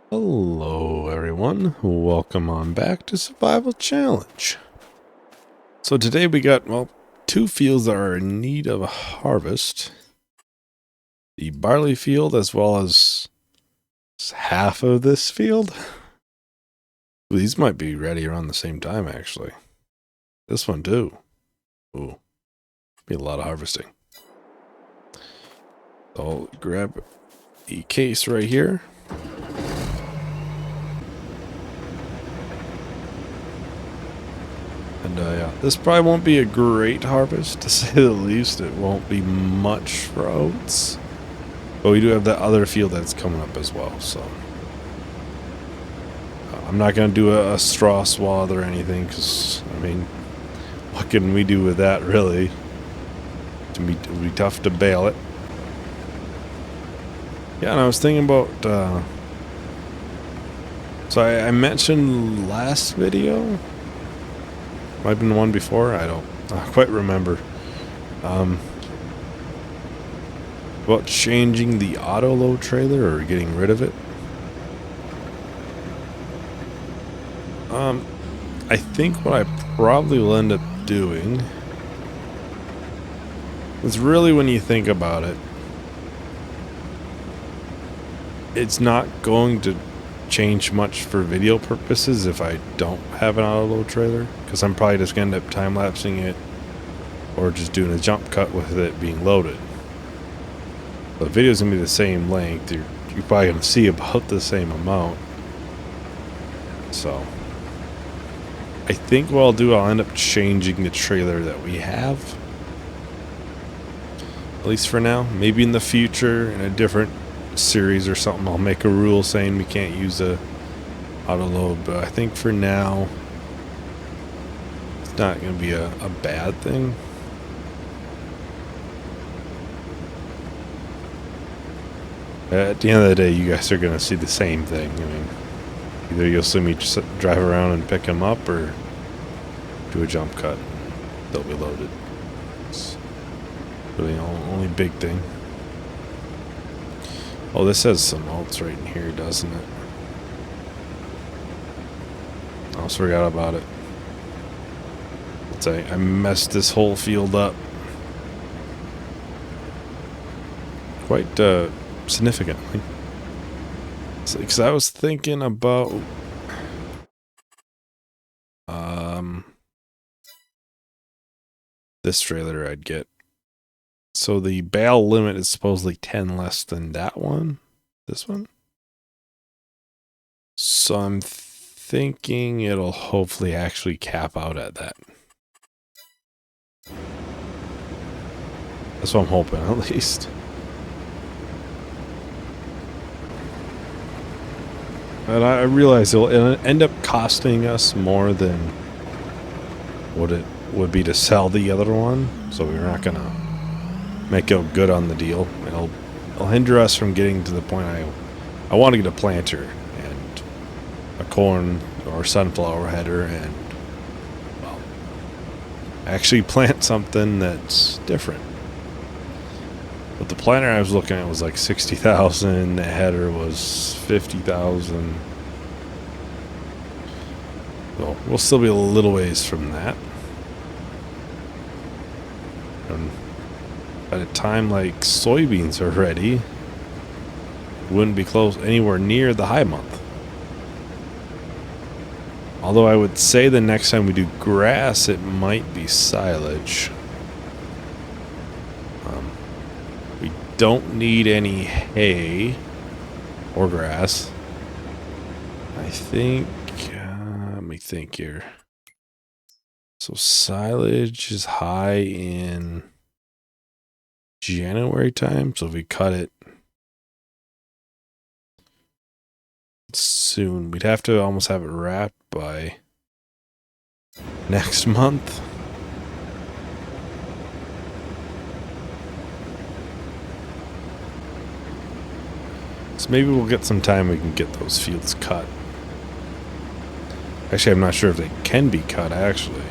Hello everyone, welcome on back to Survival Challenge. So today we got, well, two fields that are in need of a harvest. The barley field as well as half of this field. These might be ready around the same time actually. This one too. Ooh, be a lot of harvesting. So I'll grab the case right here. And yeah, this probably won't be a great harvest, to say the least. It won't be much for oats. But we do have that other field that's coming up as well, so. I'm not going to do a straw swath or anything, because, I mean, what can we do with that, really? It would be tough to bale it. Yeah, and I was thinking about, so I mentioned last video, might have been the one before, I don't quite remember, about changing the auto load trailer or getting rid of it. I think what I probably will end up doing is, really, when you think about it, it's not going to change much for video purposes if I don't have an auto load trailer, because I'm probably just going to end up time-lapsing it or just doing a jump cut with it being loaded. The video's going to be the same length. You're probably going to see about the same amount. So I think what I'll do, I'll end up changing the trailer that we have. At least for now. Maybe in the future, in a different series or something, I'll make a rule saying we can't use a auto load. But I think for now, it's not going to be a bad thing. At the end of the day, you guys are going to see the same thing. I mean, either you'll see me just drive around and pick them up, or do a jump cut. They'll be loaded. It's really the only big thing. Oh, this has some malts right in here, doesn't it? I almost forgot about it. I messed this whole field up quite significantly. Because I was thinking about this trailer I'd get. So the bale limit is supposedly 10 less than that one. This one. So I'm thinking it'll hopefully actually cap out at that. That's what I'm hoping, at least. And I realize it'll end up costing us more than what it would be to sell the other one. So we're not going to make it good on the deal. It'll hinder us from getting to the point I want to get a planter and a corn or sunflower header and, well, actually plant something that's different. But the planter I was looking at was like 60,000. The header was 50,000. So we'll still be a little ways from that. And by the time like soybeans are ready, wouldn't be close anywhere near the high month. Although I would say the next time we do grass, it might be silage. We don't need any hay or grass. I think, let me think here. So silage is high in January time, so if we cut it soon, we'd have to almost have it wrapped by next month. So maybe we'll get some time, we can get those fields cut. Actually, I'm not sure if they can be cut, actually.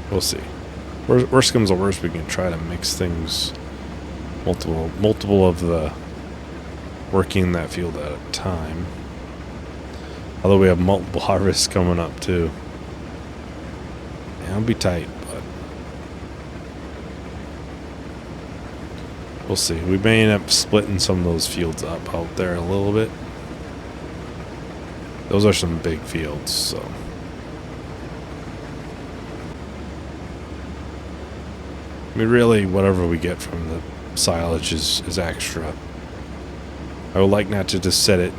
We'll see. Worst comes to worst, we can try to mix things multiple of the working that field at a time. Although we have multiple harvests coming up too. Yeah, it'll be tight, but we'll see. We may end up splitting some of those fields up out there a little bit. Those are some big fields, so. I mean, really, whatever we get from the silage is extra. I would like not to just set it,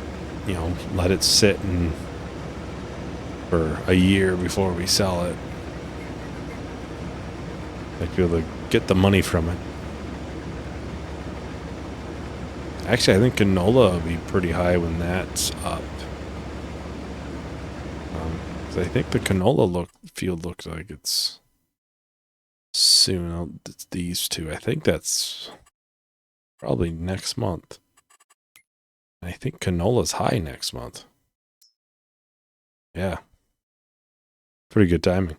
you know, let it sit and for a year before we sell it. Like, be able to get the money from it. Actually, I think canola will be pretty high when that's up. I think the canola field looks like it's soon. It's these two. I think that's probably next month. I think canola's high next month. Yeah. Pretty good timing.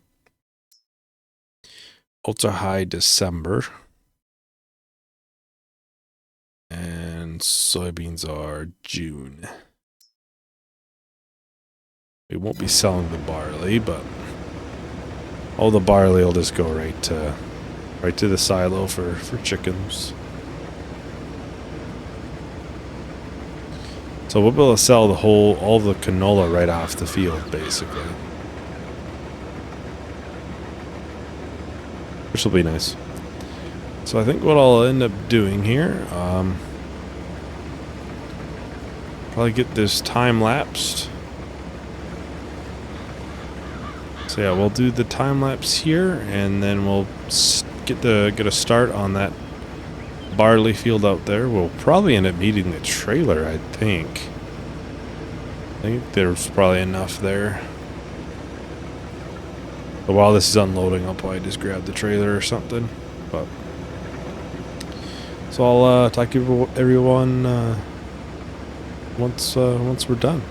Oats are high December. And soybeans are June. We won't be selling the barley, but all the barley will just go right to the silo for chickens. So we'll be able to sell all the canola right off the field, basically. Which will be nice. So I think what I'll end up doing here, probably get this time lapsed. So yeah, we'll do the time lapse here, and then we'll get a start on that barley field out there. We'll probably end up needing the trailer, I think. I think there's probably enough there. But while this is unloading, I'll probably just grab the trailer or something. But so I'll talk to everyone once we're done.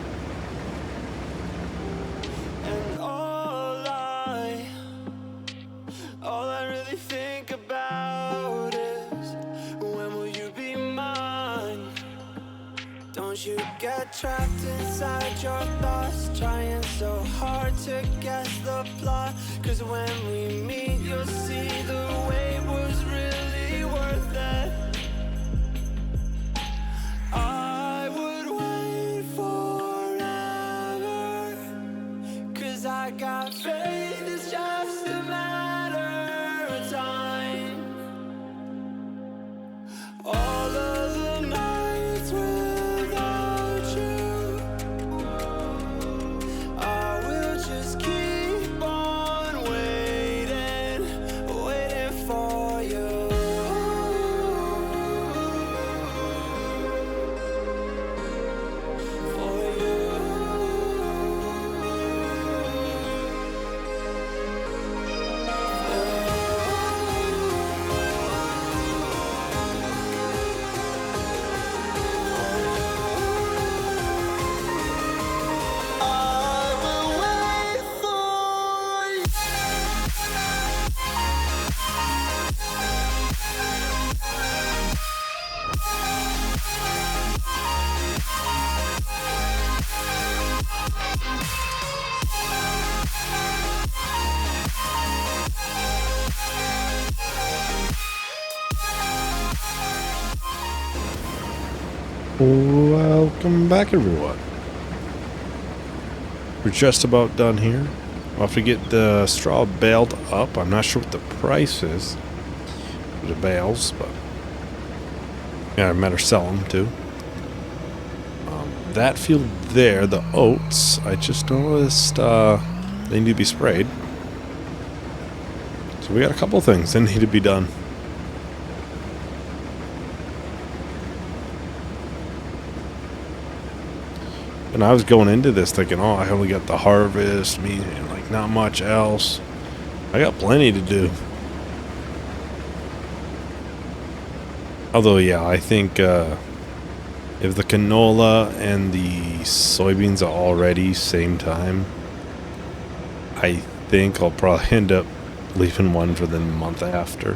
Trapped inside your thoughts, trying so hard to guess the plot. Cause when we meet, you'll see the wait was really worth it. I would wait forever, cause I got faith, it's just a matter of time. All of the nights without you, I will just keep on waiting, waiting for you. For you. Welcome back, everyone. We're just about done here. We'll have to get the straw baled up. I'm not sure what the price is for the bales, but yeah, I better sell them too. That field there, the oats, I just noticed they need to be sprayed. So we got a couple things that need to be done. And I was going into this thinking, oh, I only got the harvest, like not much else. I got plenty to do. Although, yeah, I think if the canola and the soybeans are already same time, I think I'll probably end up leaving one for the month after.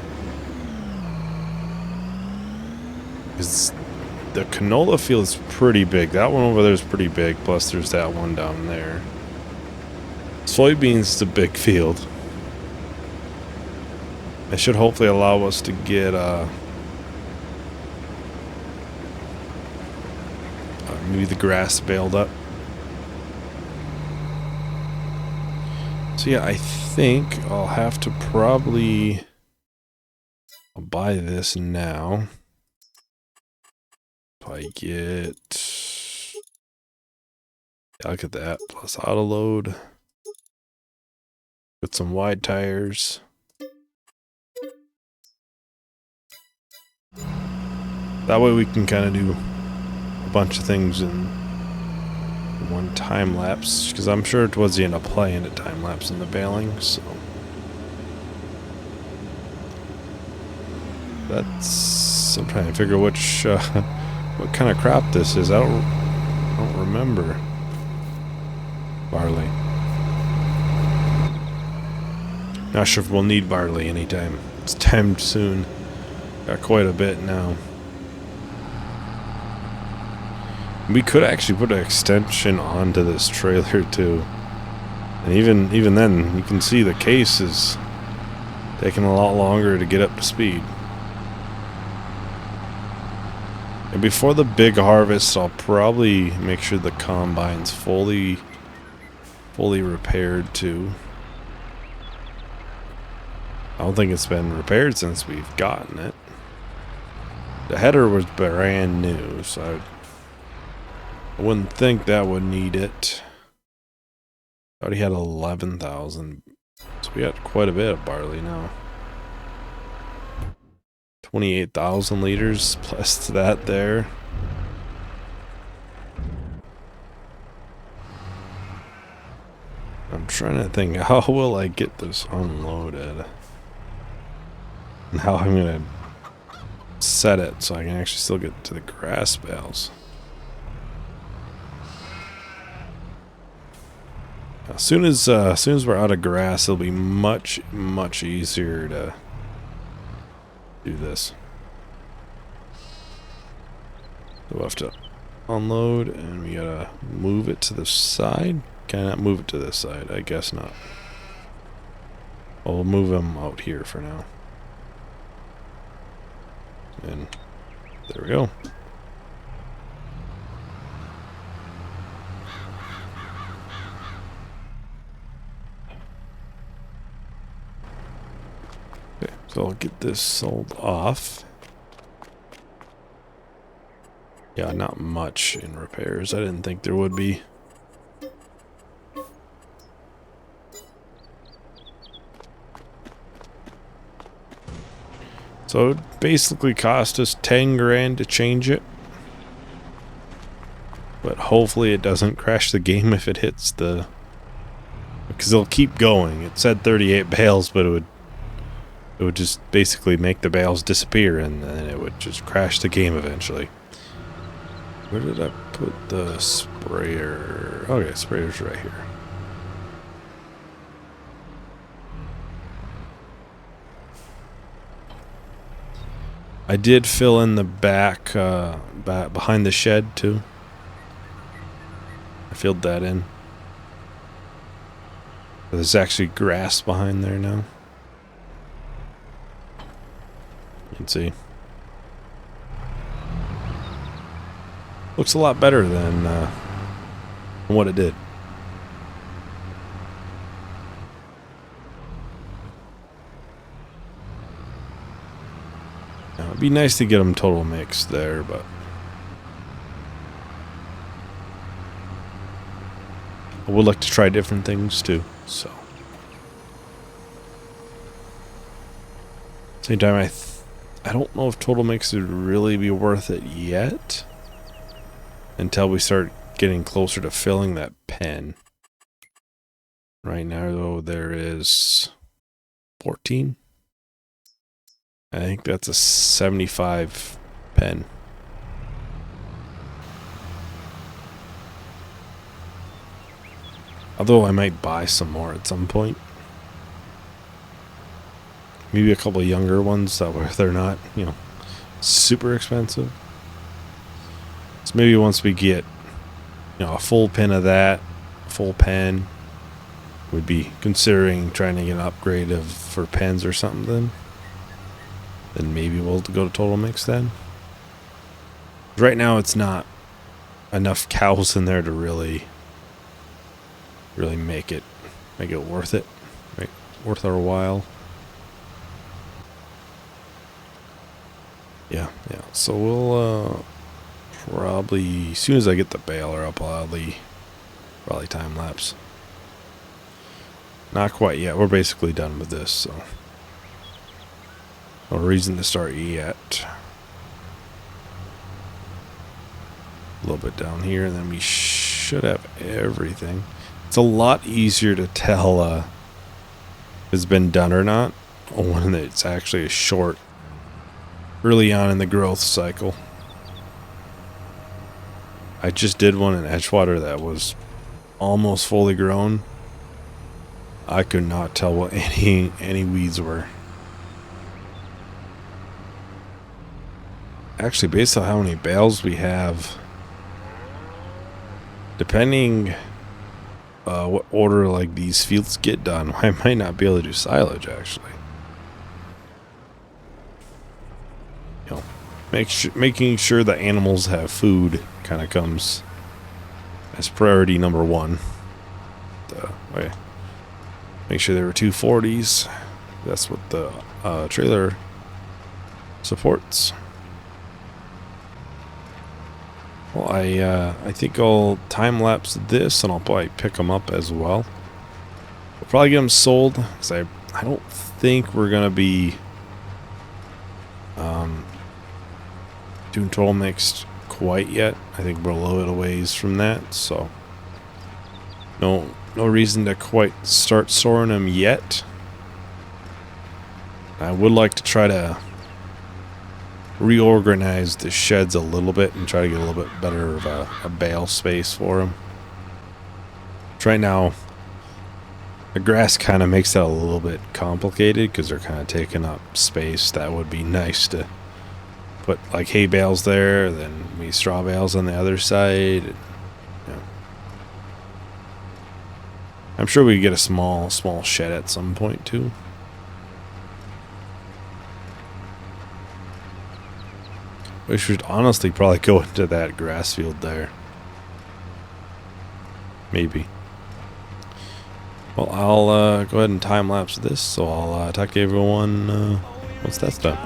Because the canola field is pretty big. That one over there is pretty big. Plus, there's that one down there. Soybeans is a big field. It should hopefully allow us to get maybe the grass baled up. So yeah, I think I'll have to probably buy this now. If I get, yeah, look at that, plus auto load. With some wide tires. That way we can kind of do a bunch of things in one time lapse, because I'm sure towards the end I'll playing a time lapse in the baling. So that's, I'm trying to figure which what kind of crop this is. I don't remember. Barley. Not sure if we'll need barley anytime. It's timed soon. Got quite a bit now. We could actually put an extension onto this trailer too. And even then, you can see the case is taking a lot longer to get up to speed. And before the big harvest, I'll probably make sure the combine's fully repaired too. I don't think it's been repaired since we've gotten it. The header was brand new, so I wouldn't think that would need it. Already had 11,000, so we got quite a bit of barley now. 28,000 liters plus that there. I'm trying to think, how will I get this unloaded? And how I'm gonna set it so I can actually still get to the grass bales. As soon as we're out of grass, it'll be much easier to do this. So we'll have to unload, and we gotta move it to the side. Can I not move it to this side? I guess not. Well, we'll move them out here for now. And there we go. Okay, so I'll get this sold off. Yeah, not much in repairs. I didn't think there would be. So it basically cost us 10 grand to change it. But hopefully it doesn't crash the game if it hits the... Because it'll keep going. It said 38 bales, but it would just basically make the bales disappear, and then it would just crash the game eventually. Where did I put the sprayer? Okay, sprayer's right here. I did fill in the back behind the shed too. I filled that in. There's actually grass behind there now. You can see. Looks a lot better than what it did. Now, it'd be nice to get them total mixed there, but I would like to try different things too, so. Same time, I don't know if total mix would really be worth it yet until we start getting closer to filling that pen. Right now, though, there is 14. I think that's a 75 pen. Although I might buy some more at some point. Maybe a couple of younger ones that way they're not, you know, super expensive. So maybe once we get, a full pen of that, full pen, we'd be considering trying to get an upgrade for pens or something. Then maybe we'll go to total mix then. Right now it's not enough cows in there to really make it worth it, right? Worth our while. Yeah. So we'll probably, as soon as I get the baler, I'll probably time lapse. Not quite yet. We're basically done with this, so no reason to start yet. A little bit down here, and then we should have everything. It's a lot easier to tell if it's been done or not when it's actually a short early on in the growth cycle. I just did one in Edgewater that was almost fully grown. I could not tell what any weeds were. Actually, based on how many bales we have, depending what order like these fields get done, I might not be able to do silage actually. Making sure the animals have food kind of comes as priority number one. Make sure there were 240s. That's what the trailer supports. Well, I think I'll time lapse this, and I'll probably pick them up as well. We'll probably get them sold because I don't think we're gonna be doing total mixed quite yet. I think we're a little bit a ways from that, so no reason to quite start storing them yet. I would like to try to reorganize the sheds a little bit and try to get a little bit better of a bale space for them. Right now, the grass kind of makes that a little bit complicated because they're kind of taking up space. That would be nice to put like hay bales there, then maybe straw bales on the other side. I'm sure we could get a small shed at some point too. We should honestly probably go into that grass field there. Maybe. Well, I'll go ahead and time lapse this, so I'll talk to everyone once that's done.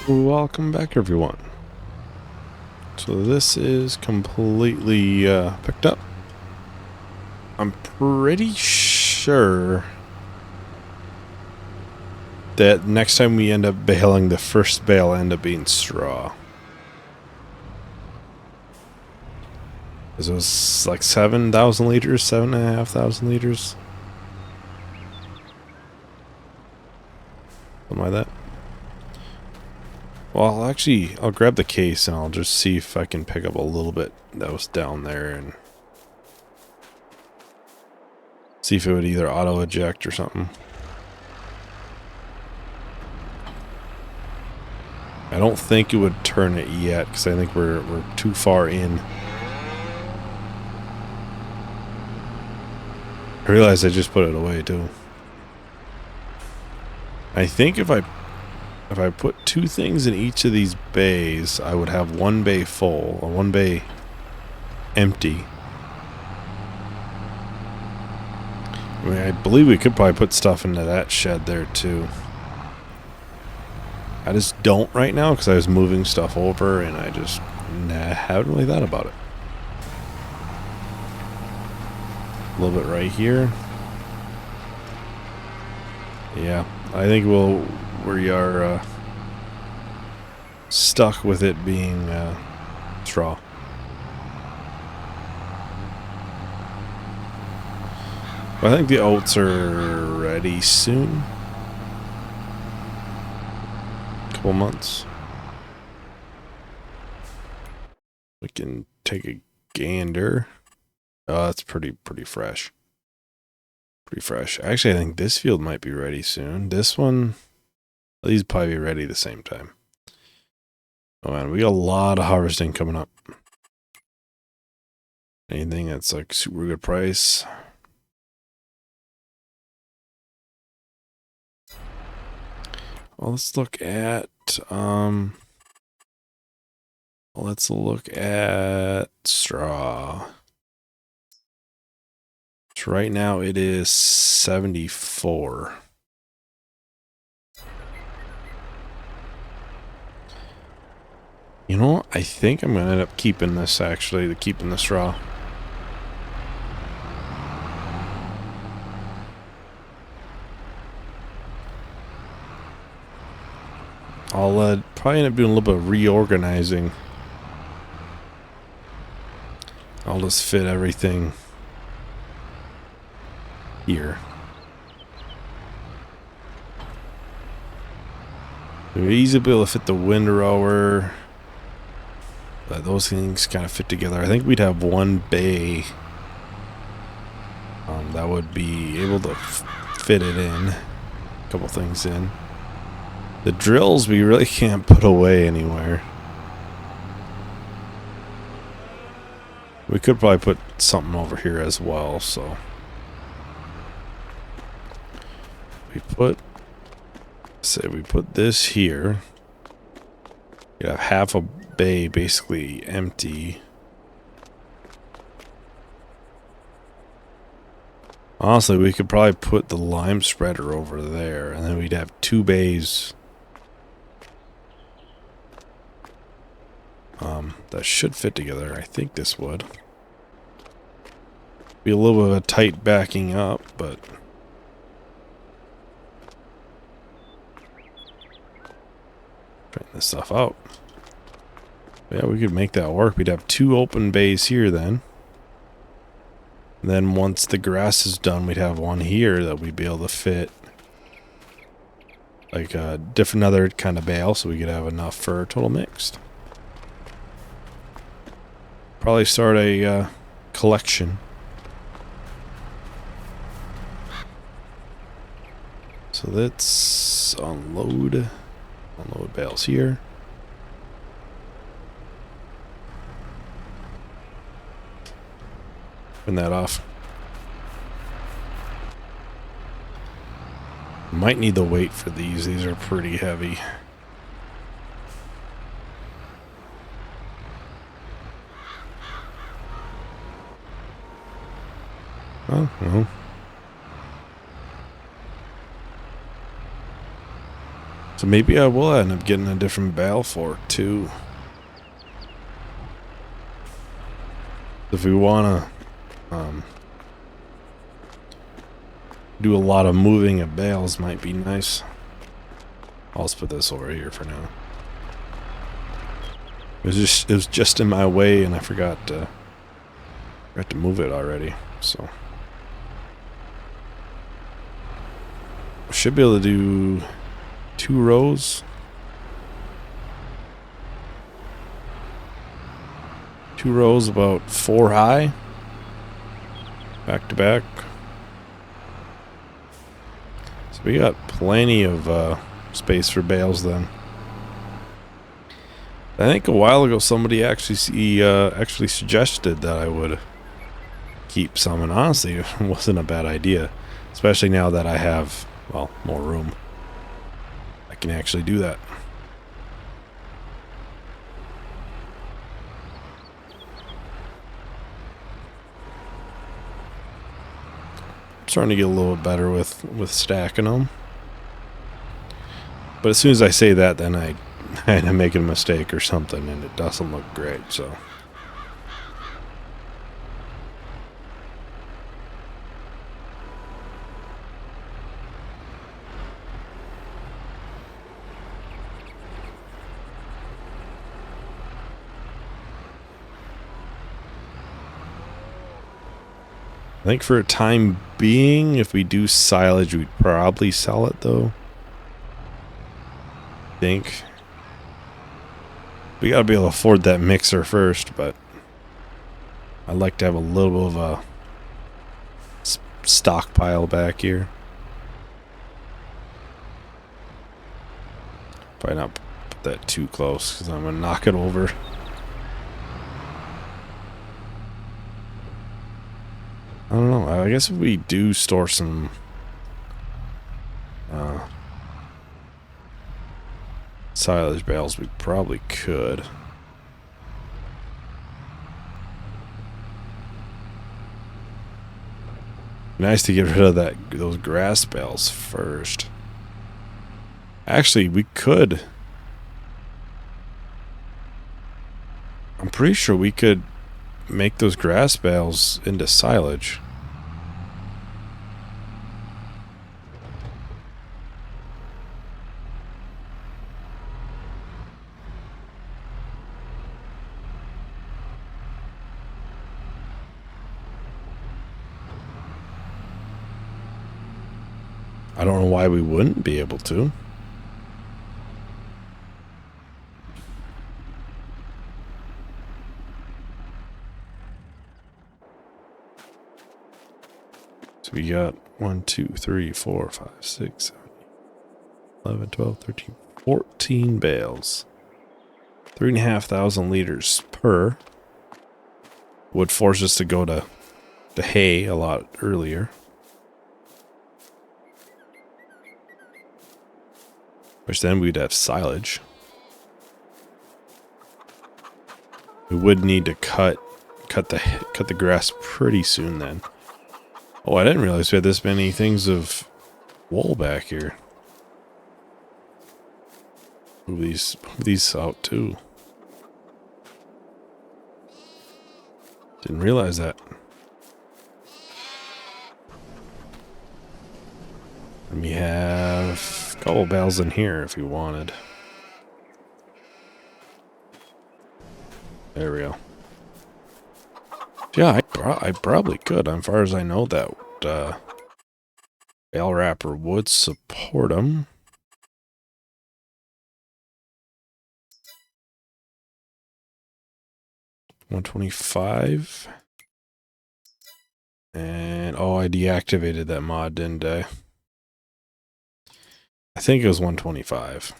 Welcome back, everyone. So this is completely picked up. I'm pretty sure that next time we end up baling, the first bale end up being straw. Because it was like 7,000 liters, 7,500 liters. Something like that. Well, I'll grab the case and I'll just see if I can pick up a little bit that was down there and see if it would either auto eject or something. I don't think it would turn it yet because I think we're too far in. I realized I just put it away too. I think if I if I put 2 things in each of these bays, I would have 1 bay full, or 1 bay empty. I mean, I believe we could probably put stuff into that shed there too. I just don't right now because I was moving stuff over and I just haven't really thought about it. A little bit right here. Yeah, I think we are stuck with it being straw. I think the oats are ready soon. Couple months. We can take a gander. Oh, that's pretty fresh. Pretty fresh. Actually, I think this field might be ready soon. This one, these probably be ready at the same time. Oh man, we got a lot of harvesting coming up. Anything that's like super good price. Well, let's look at straw. So right now it is 74. You know what? I think I'm gonna end up keeping this actually, keeping the straw. I'll probably end up doing a little bit of reorganizing. I'll just fit everything here. We're easily be able to fit the windrower. But those things kind of fit together. I think we'd have 1 bay that would be able to fit it in. A couple things in. The drills we really can't put away anywhere. We could probably put something over here as well, so we put this here. You have half a bay basically empty. Honestly, we could probably put the lime spreader over there, and then we'd have 2 bays. That should fit together. I think this would. Be a little bit of a tight backing up, but trying this stuff out. Yeah, we could make that work. We'd have 2 open bays here then. And then once the grass is done, we'd have 1 here that we'd be able to fit like a different other kind of bale, so we could have enough for a total mixed. Probably start a collection. So let's unload bales here. Turn that off. Might need the weight for these. These are pretty heavy. Oh, well. So maybe I will end up getting a different bale for it too. If we want to do a lot of moving of bales, might be nice. I'll just put this over here for now. It was just in my way, and I forgot to move it already. So should be able to do 2 rows. 2 rows about 4 high. Back to back. So we got plenty of space for bales then. I think a while ago somebody actually suggested that I would keep some, and honestly it wasn't a bad idea. Especially now that I have, well, more room. can actually do that. Starting to get a little bit better with stacking them. But as soon as I say that, then I end up making a mistake or something, and it doesn't look great, so. I think for a time being, if we do silage, we'd probably sell it, though. I think. We gotta be able to afford that mixer first, but I'd like to have a little bit of a stockpile back here. Probably not put that too close, because I'm gonna knock it over. I don't know. I guess if we do store some silage bales, we probably could. Nice to get rid of those grass bales first. Actually, we could. I'm pretty sure we could make those grass bales into silage. I don't know why we wouldn't be able to. So we got 1, 2, 3, 4, 5, 6, 7, 11, 12, 13, 14 bales. 3,500 liters per. Would force us to go to hay a lot earlier. Which then we'd have silage. We would need to cut the grass pretty soon then. Oh, I didn't realize we had this many things of wool back here. Move these out too. Didn't realize that. And we have a couple bales in here if you wanted. There we go. Yeah, I probably could. As far as I know, that bale wrapper would support them. $125. And oh, I deactivated that mod, didn't I? I think it was 125.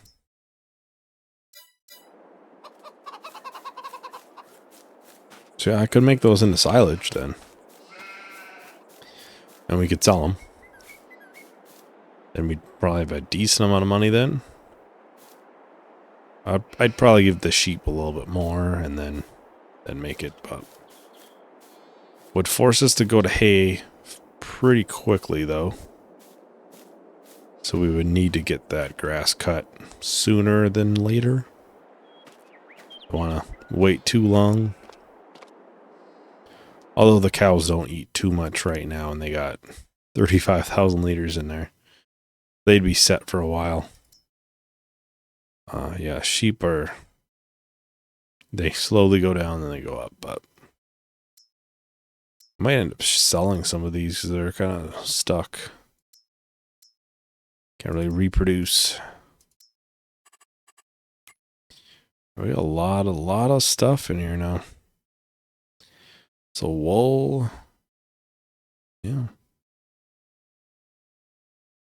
So yeah, I could make those into silage then. And we could sell them. Then we'd probably have a decent amount of money then. I'd probably give the sheep a little bit more and then make it, but would force us to go to hay pretty quickly though. So we would need to get that grass cut sooner than later. Don't want to wait too long. Although the cows don't eat too much right now and they got 35,000 liters in there. They'd be set for a while. Yeah, sheep they slowly go down and they go up, but I might end up selling some of these because they're kind of stuck. Can't really reproduce. We got a lot of stuff in here now. So wool. Yeah.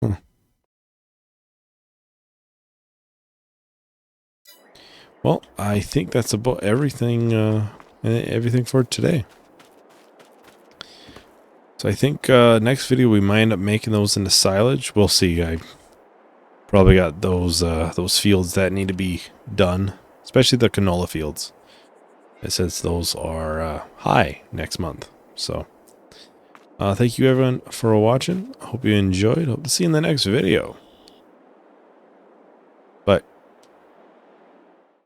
Huh. Well, I think that's about everything for today. So I think next video we might end up making those into silage. We'll see. I Probably got those fields that need to be done, especially the canola fields. It says those are high next month. So, thank you everyone for watching. I hope you enjoyed. Hope to see you in the next video.